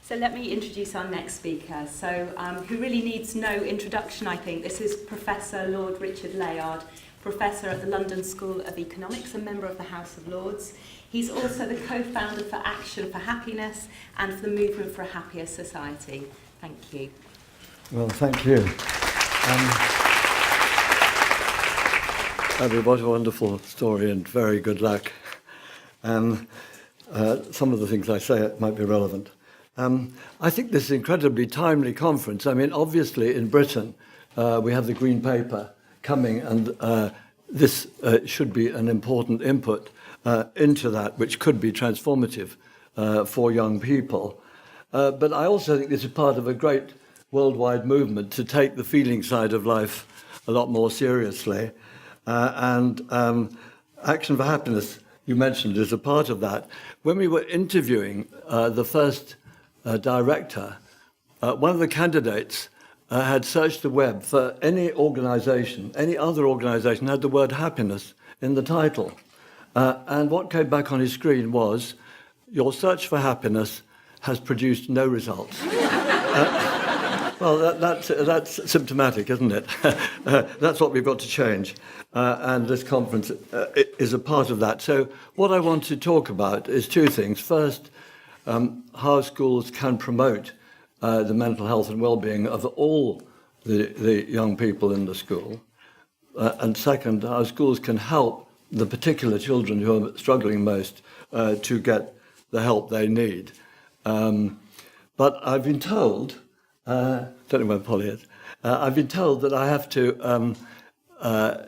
So let me introduce our next speaker, who really needs no introduction, I think. This is Professor Lord Richard Layard, Professor at the London School of Economics and member of the House of Lords. He's also the co-founder for Action for Happiness and for the Movement for a Happier Society. Thank you. Well, thank you. What a wonderful story and very good luck. Some of the things I say might be relevant. I think this is an incredibly timely conference. I mean, obviously in Britain, we have the Green Paper coming, and this should be an important input into that, which could be transformative for young people. But I also think this is part of a great worldwide movement to take the feeling side of life a lot more seriously. And Action for Happiness, you mentioned, is a part of that. When we were interviewing the first director, one of the candidates had searched the web for any other organization had the word happiness in the title. And what came back on his screen was, your search for happiness has produced no results. Well, that's symptomatic, isn't it? That's what we've got to change. And this conference is a part of that. So what I want to talk about is two things. First, how schools can promote the mental health and well-being of all the young people in the school. And second, how schools can help the particular children who are struggling most to get the help they need. But I've been told, don't know where Polly is, I've been told that I have to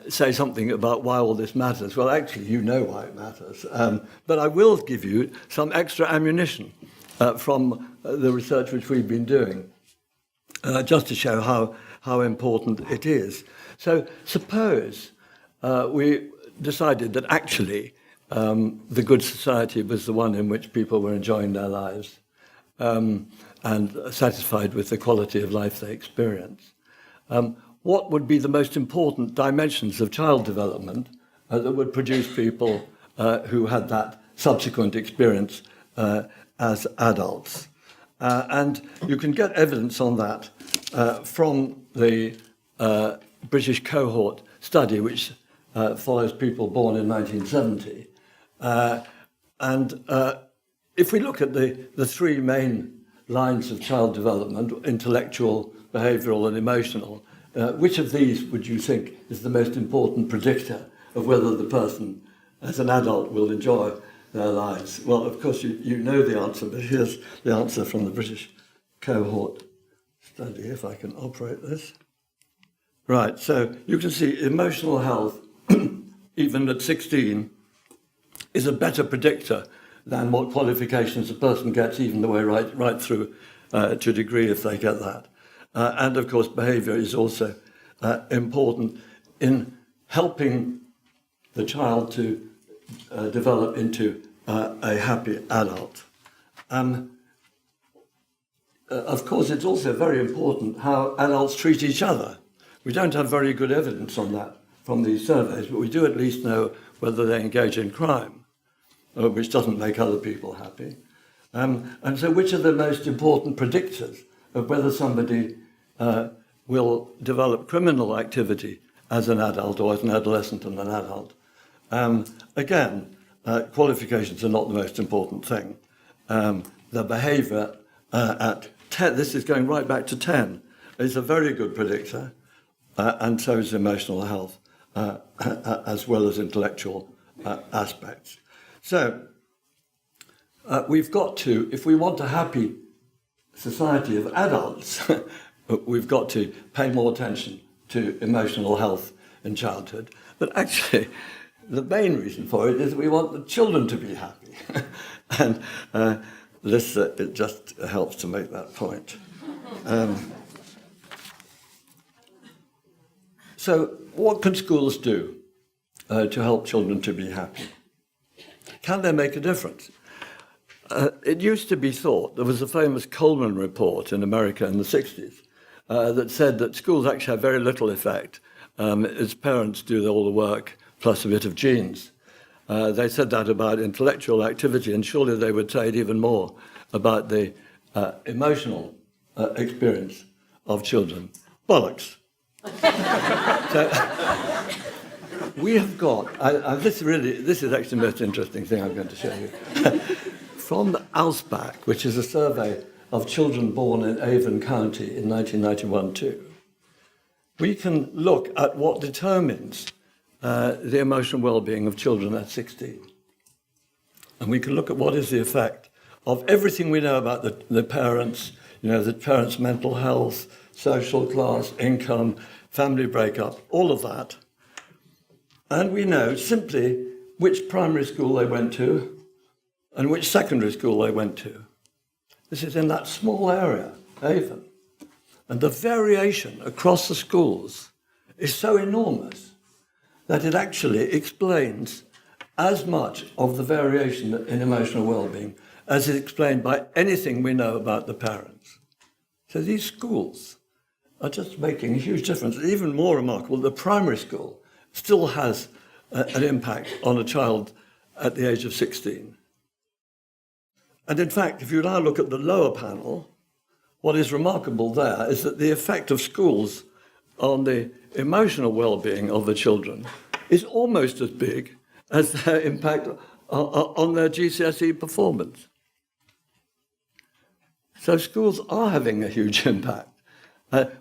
say something about why all this matters. Well, actually, you know why it matters. But I will give you some extra ammunition from the research which we've been doing, just to show how important it is. So suppose we decided that actually the good society was the one in which people were enjoying their lives and satisfied with the quality of life they experience. What would be the most important dimensions of child development that would produce people who had that subsequent experience as adults? And you can get evidence on that from the British cohort study, which follows people born in 1970. If we look at the three main lines of child development, intellectual, behavioural and emotional, which of these would you think is the most important predictor of whether the person as an adult will enjoy their lives? Well, of course, you know the answer, but here's the answer from the British cohort study, if I can operate this. Right, so you can see emotional health, even at 16, is a better predictor than what qualifications a person gets, even the way right through to a degree, if they get that. And of course, behaviour is also important in helping the child to develop into a happy adult. Of course, it's also very important how adults treat each other. We don't have very good evidence on that from these surveys, but we do at least know whether they engage in crime, which doesn't make other people happy. And so which are the most important predictors of whether somebody will develop criminal activity as an adult or as an adolescent and an adult? Again, qualifications are not the most important thing. The behaviour at 10, this is going right back to 10, is a very good predictor, and so is emotional health, as well as intellectual aspects. So we've got to, if we want a happy society of adults, we've got to pay more attention to emotional health in childhood. But actually, the main reason for it is we want the children to be happy. And this it just helps to make that point. So what can schools do to help children to be happy? Can they make a difference? It used to be thought, there was a famous Coleman report in America in the 60s that said that schools actually have very little effect as parents do all the work plus a bit of genes. They said that about intellectual activity, and surely they would say it even more about the emotional experience of children. Bollocks. So we have got, this is actually the most interesting thing I'm going to show you. From Ausbach, which is a survey of children born in Avon County in 1991 too, we can look at what determines the emotional well-being of children at 16. And we can look at what is the effect of everything we know about the parents, the parents' mental health, social class, income, family breakup, all of that. And we know simply which primary school they went to and which secondary school they went to. This is in that small area, Avon. And the variation across the schools is so enormous that it actually explains as much of the variation in emotional well-being as is explained by anything we know about the parents. So these schools are just making a huge difference. Even more remarkable, the primary school still has an impact on a child at the age of 16. And in fact, if you now look at the lower panel, what is remarkable there is that the effect of schools on the emotional well-being of the children is almost as big as their impact on their GCSE performance. So schools are having a huge impact,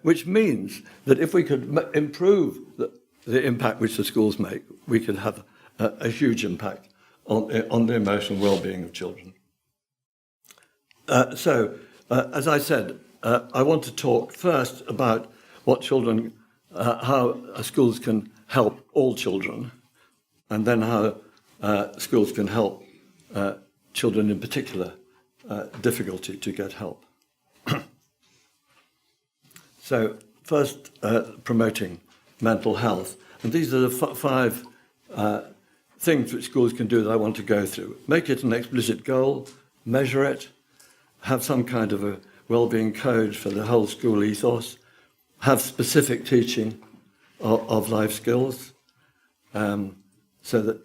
which means that if we could improve the impact which the schools make, we could have a huge impact on the emotional well-being of children. So, as I said, I want to talk first about what children, how schools can help all children, and then how schools can help children in particular difficulty to get help. So, first, promoting mental health. And these are the five things which schools can do that I want to go through. Make it an explicit goal, measure it, have some kind of a wellbeing code for the whole school ethos, have specific teaching of life skills, so that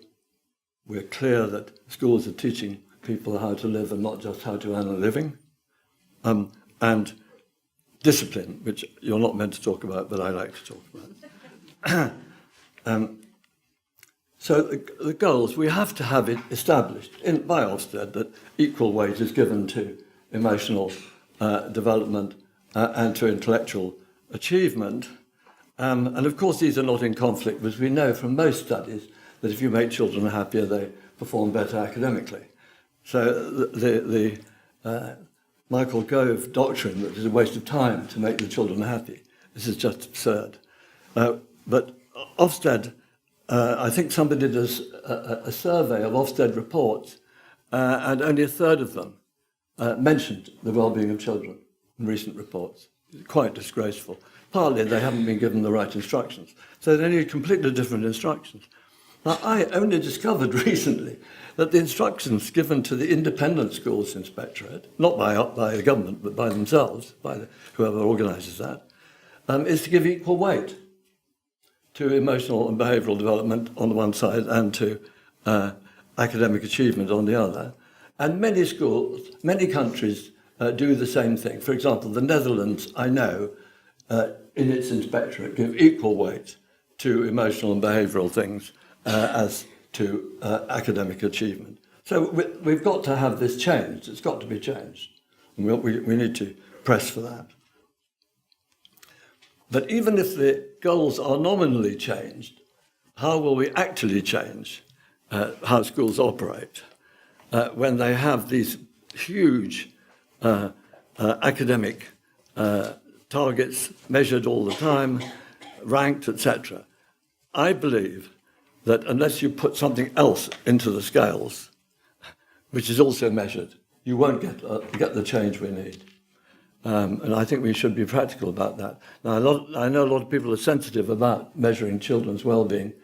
we're clear that schools are teaching people how to live and not just how to earn a living, and discipline, which you're not meant to talk about, but I like to talk about. So the goals, we have to have it established by Ofsted that equal weight is given to emotional development and to intellectual achievement. And of course these are not in conflict, because we know from most studies that if you make children happier, they perform better academically. So the Michael Gove doctrine that it's a waste of time to make the children happy, this is just absurd. But Ofsted, I think somebody did a survey of Ofsted reports, and only a third of them mentioned the well-being of children in recent reports. It's quite disgraceful. Partly they haven't been given the right instructions. So they need completely different instructions. Now, I only discovered recently that the instructions given to the independent schools inspectorate, not by the government, but by themselves, by whoever organises that, is to give equal weight to emotional and behavioural development on the one side and to academic achievement on the other. And many schools, many countries do the same thing. For example, the Netherlands, I know, in its inspectorate, give equal weight to emotional and behavioural things as to academic achievement. So we've got to have this changed. It's got to be changed. And we need to press for that. But even if the goals are nominally changed, how will we actually change how schools operate when they have these huge academic targets measured all the time, ranked, etc.? I believe that unless you put something else into the scales, which is also measured, you won't get the change we need. And I think we should be practical about that. Now, I know a lot of people are sensitive about measuring children's well-being,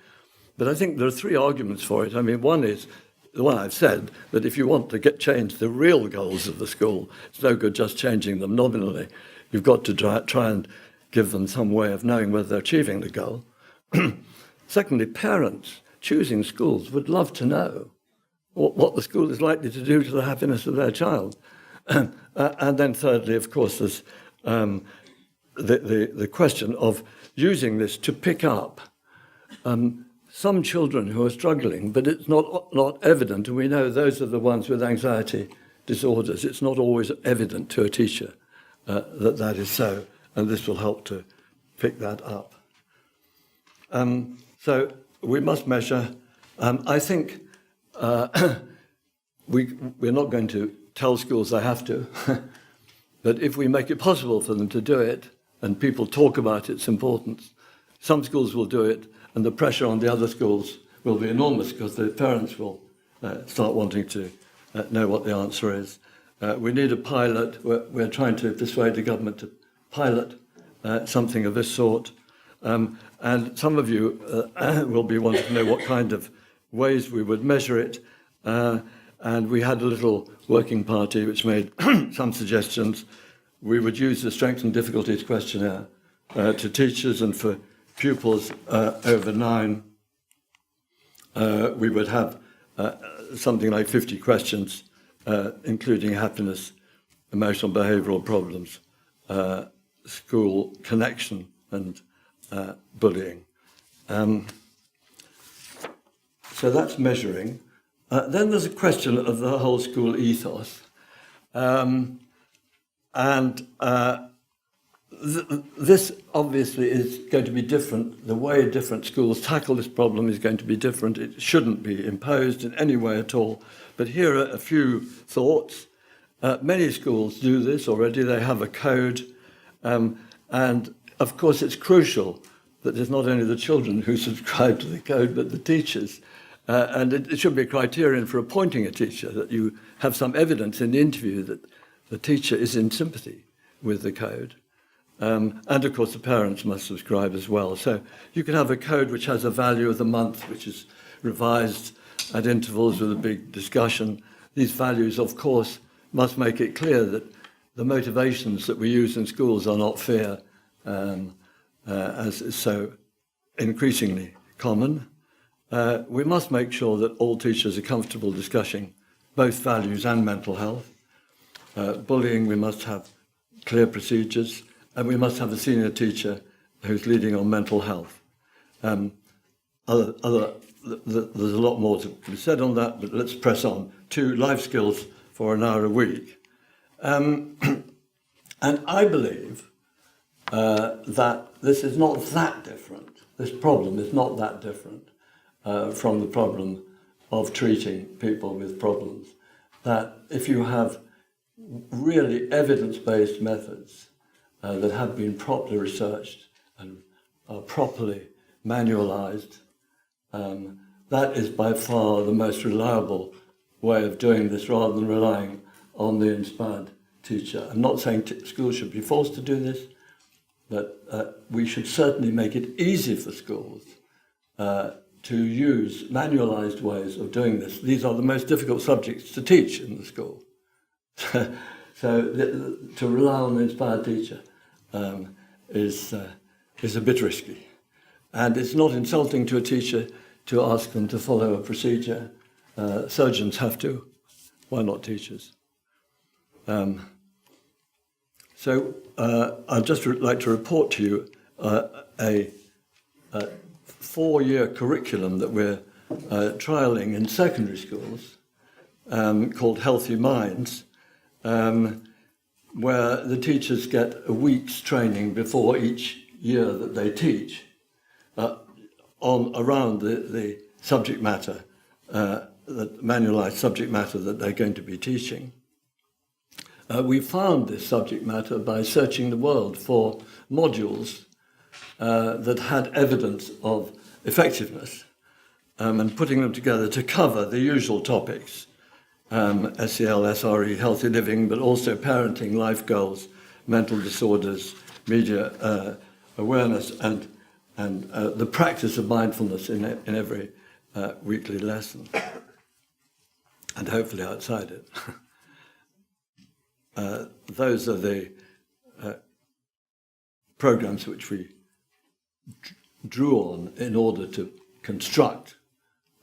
but I think there are three arguments for it. I mean, one is the one I've said, that if you want to change the real goals of the school, it's no good just changing them nominally. You've got to try and give them some way of knowing whether they're achieving the goal. Secondly, parents choosing schools would love to know what the school is likely to do to the happiness of their child. And then thirdly, of course, there's the question of using this to pick up some children who are struggling, but it's not evident, and we know those are the ones with anxiety disorders. It's not always evident to a teacher that is so, and this will help to pick that up. So we must measure. I think we're not going to tell schools they have to, but if we make it possible for them to do it, and people talk about its importance, some schools will do it, and the pressure on the other schools will be enormous because the parents will start wanting to know what the answer is. We need a pilot. We're trying to persuade the government to pilot something of this sort. And some of you will be wanting to know what kind of ways we would measure it. And we had a little working party which made some suggestions. We would use the Strengths and Difficulties questionnaire to teachers, and for pupils over 9, we would have something like 50 questions, including happiness, emotional behavioural problems, school connection, and bullying. So that's measuring. Then there's a question of the whole school ethos. This obviously is going to be different. The way different schools tackle this problem is going to be different. It shouldn't be imposed in any way at all. But here are a few thoughts. Many schools do this already. They have a code. And of course, it's crucial that it's not only the children who subscribe to the code, but the teachers. And it should be a criterion for appointing a teacher, that you have some evidence in the interview that the teacher is in sympathy with the code. And of course, the parents must subscribe as well. So you can have a code which has a value of the month, which is revised at intervals with a big discussion. These values, of course, must make it clear that the motivations that we use in schools are not fear, as is so increasingly common. We must make sure that all teachers are comfortable discussing both values and mental health. Bullying, we must have clear procedures, and we must have a senior teacher who's leading on mental health. There's a lot more to be said on that, but let's press on. 2 life skills for an hour a week. And I believe that this is not that different. This problem is not that different from the problem of treating people with problems. That if you have really evidence-based methods that have been properly researched and are properly manualized, that is by far the most reliable way of doing this, rather than relying on the inspired teacher. I'm not saying schools should be forced to do this, but we should certainly make it easy for schools to use manualized ways of doing this. These are the most difficult subjects to teach in the school. So to rely on the inspired teacher is a bit risky. And it's not insulting to a teacher to ask them to follow a procedure. Surgeons have to. Why not teachers? So I'd just like to report to you a 4-year curriculum that we're trialling in secondary schools called Healthy Minds, where the teachers get a week's training before each year that they teach around the subject matter, the manualized subject matter that they're going to be teaching. We found this subject matter by searching the world for modules that had evidence of effectiveness and putting them together to cover the usual topics, SEL, SRE, healthy living, but also parenting, life goals, mental disorders, media awareness, and the practice of mindfulness in every weekly lesson, and hopefully outside it. Those are the programs which we drew on in order to construct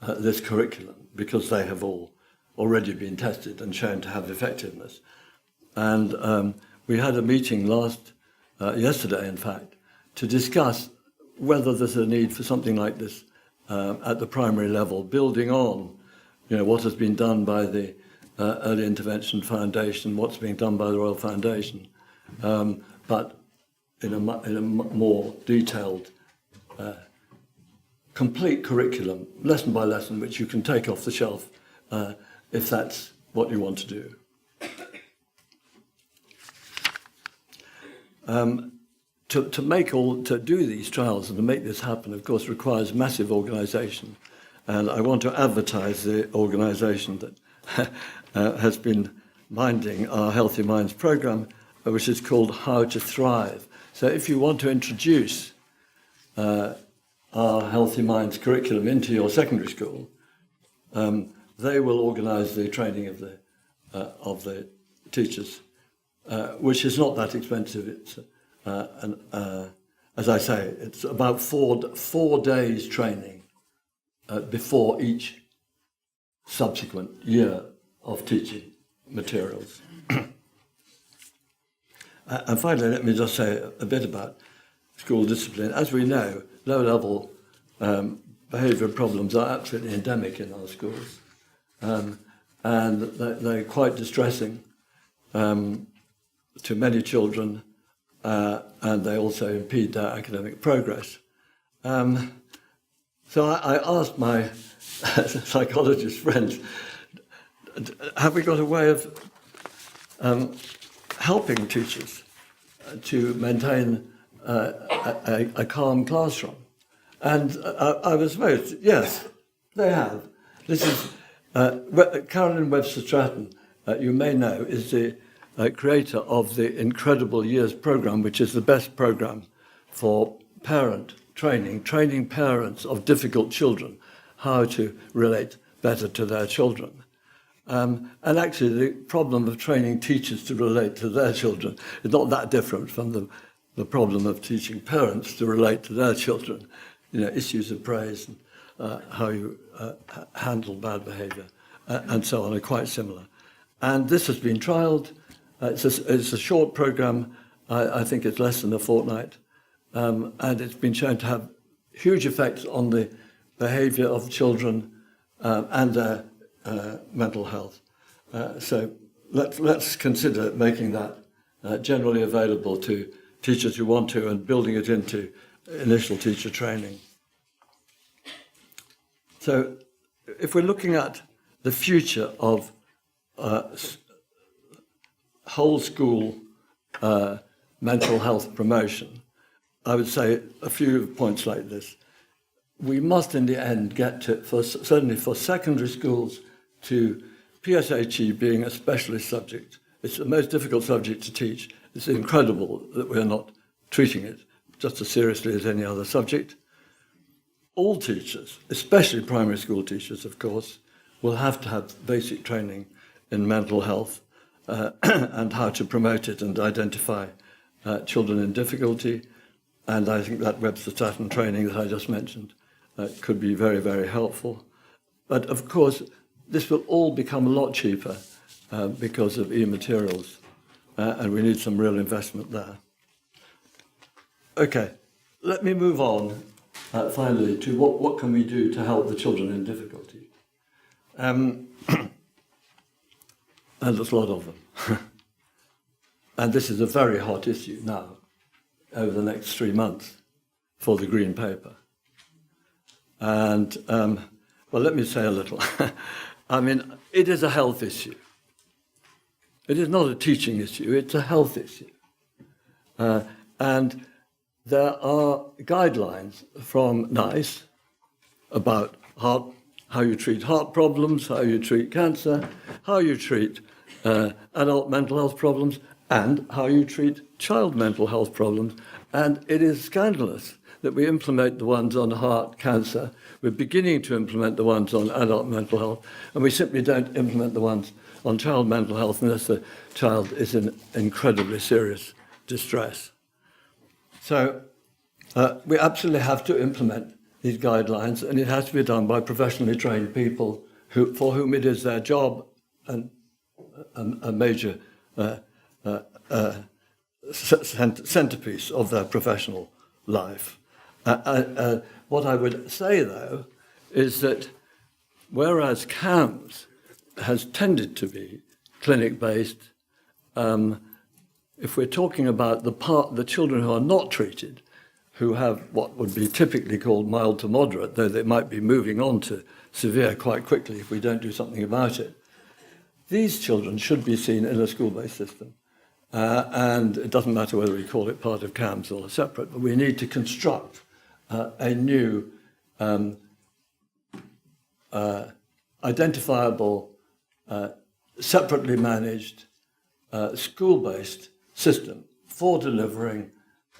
this curriculum, because they have all already been tested and shown to have effectiveness. And we had a meeting yesterday, in fact, to discuss whether there's a need for something like this at the primary level, building on, what has been done by the Early Intervention Foundation, what's being done by the Royal Foundation, but in a more detailed, complete curriculum, lesson by lesson, which you can take off the shelf if that's what you want to do. To do these trials and to make this happen, of course, requires massive organisation. And I want to advertise the organisation that has been minding our Healthy Minds programme, which is called How to Thrive. So if you want to introduce our Healthy Minds curriculum into your secondary school, they will organise the training of the teachers, which is not that expensive. It's as I say, it's about four days training before each subsequent year of teaching materials. And finally, let me just say a bit about school discipline. As we know, low-level behaviour problems are absolutely endemic in our schools, and they're quite distressing to many children, and they also impede their academic progress. So I asked my psychologist friends, have we got a way of helping teachers to maintain a calm classroom? And I was amazed. Yes, they have. This is Carolyn Webster Stratton, you may know, is the creator of the Incredible Years programme, which is the best programme for parent training parents of difficult children how to relate better to their children. And actually, the problem of training teachers to relate to their children is not that different from the problem of teaching parents to relate to their children. Issues of praise and how you handle bad behaviour and so on are quite similar. And this has been trialled. It's a short programme. I think it's less than a fortnight. And it's been shown to have huge effects on the behaviour of children and their mental health. So let's consider making that generally available to teachers who want to and building it into initial teacher training. So if we're looking at the future of whole school mental health promotion, I would say a few points like this. We must in the end get to, certainly for secondary schools, to PSHE being a specialist subject. It's the most difficult subject to teach. It's incredible that we're not treating it just as seriously as any other subject. All teachers, especially primary school teachers, of course, will have to have basic training in mental health and how to promote it and identify children in difficulty. And I think that Webster Stratton training that I just mentioned could be very, very helpful. But of course, this will all become a lot cheaper because of e-materials, and we need some real investment there. Okay, let me move on finally to what can we do to help the children in difficulty. And there's a lot of them. And this is a very hot issue now, over the next 3 months, for the Green Paper. And, well, let me say a little. I mean, it is a health issue. It is not a teaching issue, it's a health issue. And there are guidelines from NICE about how you treat heart problems, how you treat cancer, how you treat adult mental health problems, and how you treat child mental health problems. And it is scandalous that we implement the ones on heart cancer. We're beginning to implement the ones on adult mental health, and we simply don't implement the ones on child mental health unless the child is in incredibly serious distress. So we absolutely have to implement these guidelines, and it has to be done by professionally trained people for whom it is their job and a major centerpiece of their professional life. What I would say, though, is that whereas CAMS has tended to be clinic-based, if we're talking about the children who are not treated, who have what would be typically called mild to moderate, though they might be moving on to severe quite quickly if we don't do something about it, these children should be seen in a school-based system. And it doesn't matter whether we call it part of CAMS or separate, but we need to construct a new identifiable, separately managed, school-based system for delivering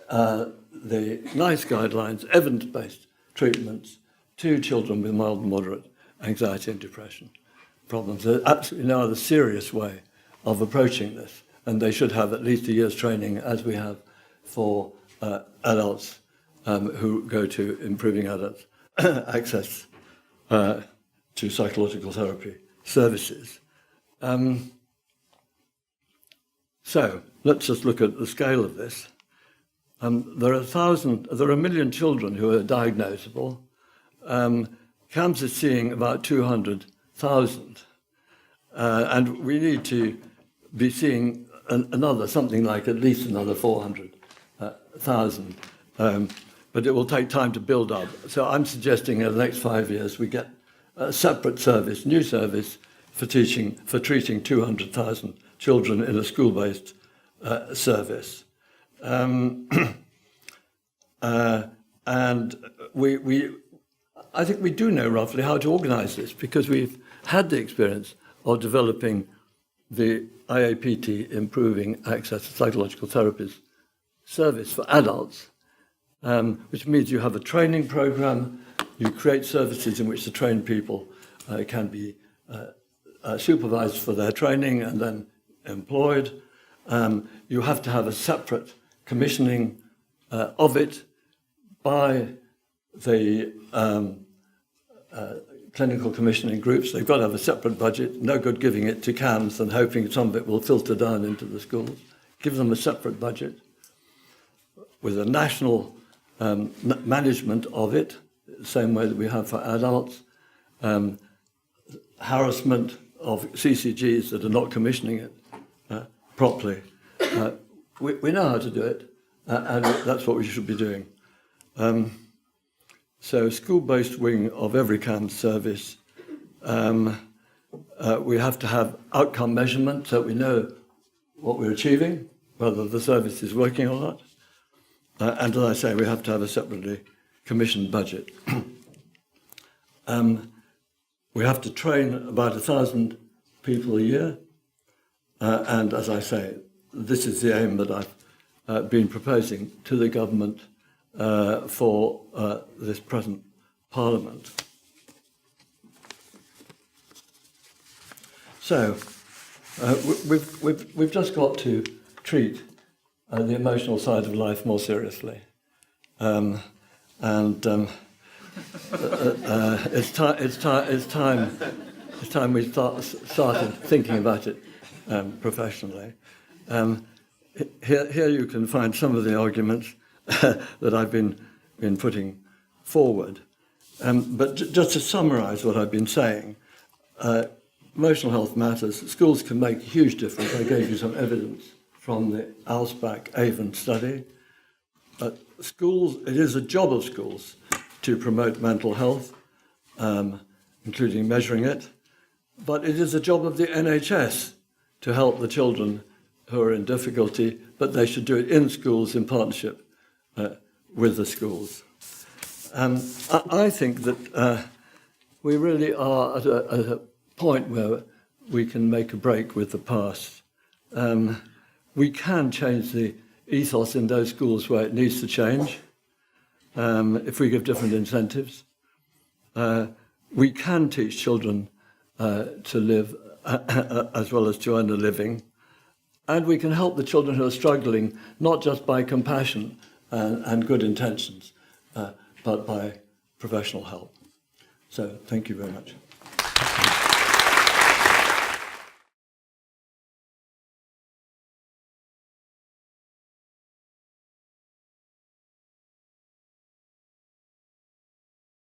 the NICE guidelines, evidence-based treatments to children with mild and moderate anxiety and depression problems. There's absolutely no other serious way of approaching this, and they should have at least a year's training, as we have for adults who go to improving adults access to psychological therapy services. So let's just look at the scale of this. There are a million children who are diagnosable. CAMS is seeing about 200,000, and we need to be seeing something like at least another 400,000. But it will take time to build up. So I'm suggesting in the next 5 years we get a separate service, new service for treating 200,000 children in a school-based service. And I think we do know roughly how to organise this, because we've had the experience of developing the IAPT Improving Access to Psychological Therapies service for adults, which means you have a training program, you create services in which the trained people can be supervised for their training and then employed. You have to have a separate commissioning of it by the clinical commissioning groups. They've got to have a separate budget. No good giving it to CAMS and hoping some of it will filter down into the schools. Give them a separate budget with a national management of it, the same way that we have for adults. Harassment of CCGs that are not commissioning it properly. We know how to do it, and that's what we should be doing. So school-based wing of every CAMS service. We have to have outcome measurement so we know what we're achieving, whether the service is working or not. And as I say, we have to have a separately commissioned budget. We have to train about 1,000 people a year. And as I say, this is the aim that I've been proposing to the government for this present Parliament. So we've just got to treat the emotional side of life more seriously, it's time we started thinking about it professionally. Here you can find some of the arguments that I've been putting forward. But just to summarise what I've been saying, emotional health matters. Schools can make a huge difference. I gave you some evidence from the Alsbach-Avon study. Schools, it is a job of schools to promote mental health, including measuring it, but it is a job of the NHS to help the children who are in difficulty, but they should do it in schools in partnership with the schools. I think that we really are at a point where we can make a break with the past. We can change the ethos in those schools where it needs to change, if we give different incentives. We can teach children to live as well as to earn a living. And we can help the children who are struggling, not just by compassion and good intentions, but by professional help. So thank you very much.